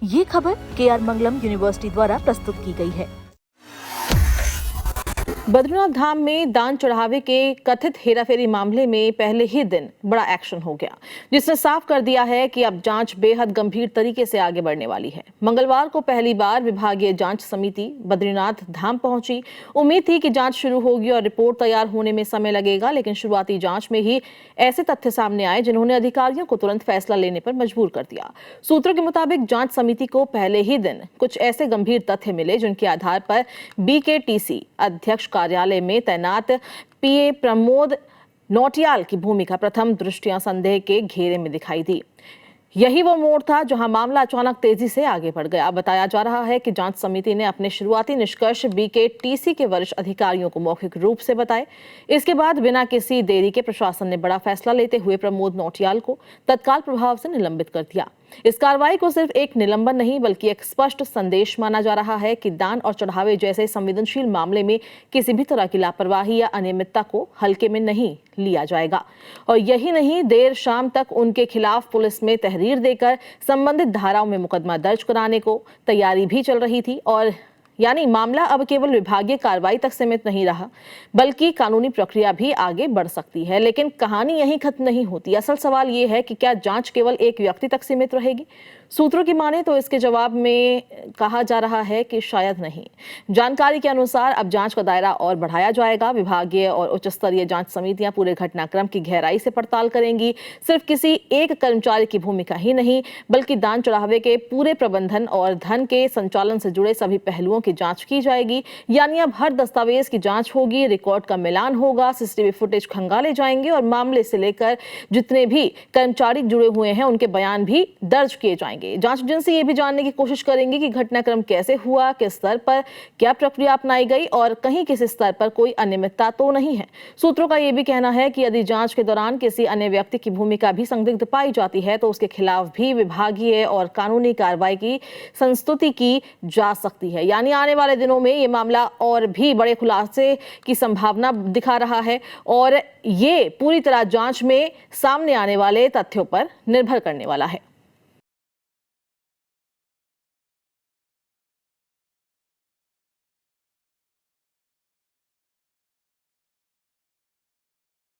ये खबर KR मंगलम university द्वारा प्रस्तुत की गई है। बद्रीनाथ धाम में दान चढ़ावे के कथित हेराफेरी मामले में पहले ही दिन बड़ा एक्शन हो गया, जिसने साफ कर दिया है कि अब जांच बेहद गंभीर तरीके से आगे बढ़ने वाली है। मंगलवार को पहली बार विभागीय जांच समिति बद्रीनाथ धाम पहुंची। उम्मीद थी कि जांच शुरू होगी और रिपोर्ट तैयार होने में समय लगेगा, लेकिन शुरुआती जांच में ही ऐसे तथ्य सामने आए जिन्होंने अधिकारियों को तुरंत फैसला लेने पर मजबूर कर दिया। सूत्रों के मुताबिक जांच समिति को पहले ही दिन कुछ ऐसे गंभीर तथ्य मिले जिनके आधार पर BKTC अध्यक्ष कार्यालय में तैनात PA प्रमोद नौटियाल की भूमिका प्रथम दृष्टया संदेह के घेरे में दिखाई दी। यही वो मोड़ था जहां मामला अचानक तेजी से आगे बढ़ गया। बताया जा रहा है कि जांच समिति ने अपने शुरुआती निष्कर्ष BKTC के वरिष्ठ अधिकारियों को मौखिक रूप से बताए। इसके बाद बिना किसी देरी के प्रशासन ने बड़ा फैसला लेते हुए प्रमोद नौटियाल को तत्काल प्रभाव से निलंबित कर दिया। इस कार्रवाई को सिर्फ एक निलंबन नहीं बल्कि एक स्पष्ट संदेश माना जा रहा है कि दान और चढ़ावे जैसे संवेदनशील मामले में किसी भी तरह की लापरवाही या अनियमितता को हल्के में नहीं लिया जाएगा। और यही नहीं, देर शाम तक उनके खिलाफ पुलिस में तहरीर देकर संबंधित धाराओं में मुकदमा दर्ज कराने को तैयारी भी चल रही थी। और यानी मामला अब केवल विभागीय कार्रवाई तक सीमित नहीं रहा, बल्कि कानूनी प्रक्रिया भी आगे बढ़ सकती है। लेकिन कहानी यहीं खत्म नहीं होती। असल सवाल ये है कि क्या जांच केवल एक व्यक्ति तक सीमित रहेगी? सूत्रों की माने तो इसके जवाब में कहा जा रहा है कि शायद नहीं। जानकारी के अनुसार अब जांच का दायरा और बढ़ाया जाएगा। विभागीय और उच्च स्तरीय जांच समितियां पूरे घटनाक्रम की गहराई से पड़ताल करेंगी। सिर्फ किसी एक कर्मचारी की भूमिका ही नहीं, बल्कि दान चढ़ावे के पूरे प्रबंधन और धन के संचालन से जुड़े सभी पहलुओं की जांच की जाएगी। यानी अब हर दस्तावेज की जांच होगी, रिकॉर्ड का मिलान होगा, CCTV फुटेज खंगाले जाएंगे और मामले से लेकर जितने भी कर्मचारी जुड़े हुए हैं उनके बयान भी दर्ज किए जाएंगे। जांच एजेंसी ये भी जानने की कोशिश करेंगी कि घटनाक्रम कैसे हुआ, किस स्तर पर क्या प्रक्रिया अपनाई गई और कहीं किसी स्तर पर कोई अनियमितता तो नहीं है। सूत्रों का यह भी कहना है कि यदि जांच के दौरान किसी अन्य व्यक्ति की भूमिका भी संदिग्ध पाई जाती है तो उसके खिलाफ भी विभागीय और कानूनी कार्रवाई की संस्तुति की जा सकती है। यानी आने वाले दिनों में ये मामला और भी बड़े खुलासे की संभावना दिखा रहा है और ये पूरी तरह जांच में सामने आने वाले तथ्यों पर निर्भर करने वाला है।